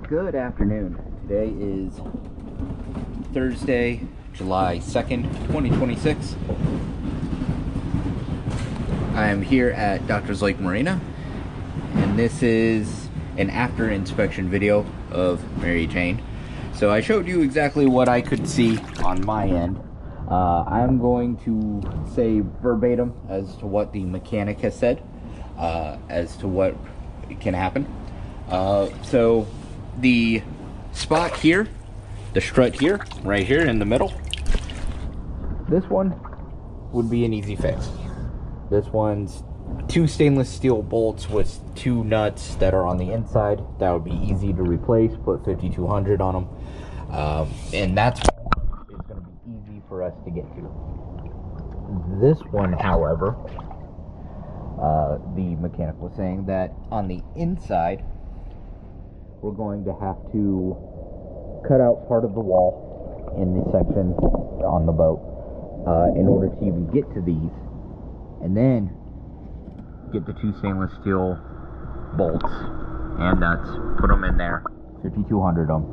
Good afternoon. Today is Thursday, July 2nd, 2026. I am here at Doctor's Lake Marina, and this is an after inspection video of Mary Jane. So I showed you exactly what I could see on my end. I'm going to say verbatim as to what the mechanic has said, as to what can happen. So the spot here, the strut here, right here in the middle, this one would be an easy fix. This one's 2 stainless steel bolts with 2 nuts that are on the inside. That would be easy to replace, put 5200 on them. And that's is going to be easy for us to get to. This one, however, the mechanic was saying that on the inside, we're going to have to cut out part of the wall in the section on the boat in order to even get to these, and then get the 2 stainless steel bolts and nuts, put them in there, 5200 them,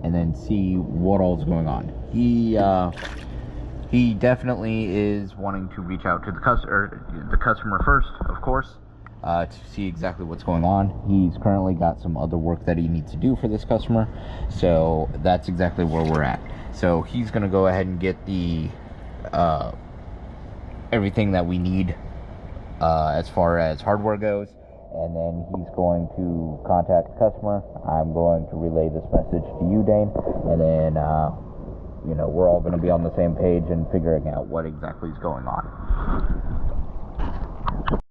and then see what all's going on. He definitely is wanting to reach out to the customer first, of course, to see exactly what's going on. He's currently got some other work that he needs to do for this customer, so that's exactly where we're at. So he's going to go ahead and get the everything that we need as far as hardware goes, and then he's going to contact the customer. I'm going to relay this message to you, Dane, and then you know, we're all going to be on the same page and figuring out what exactly is going on.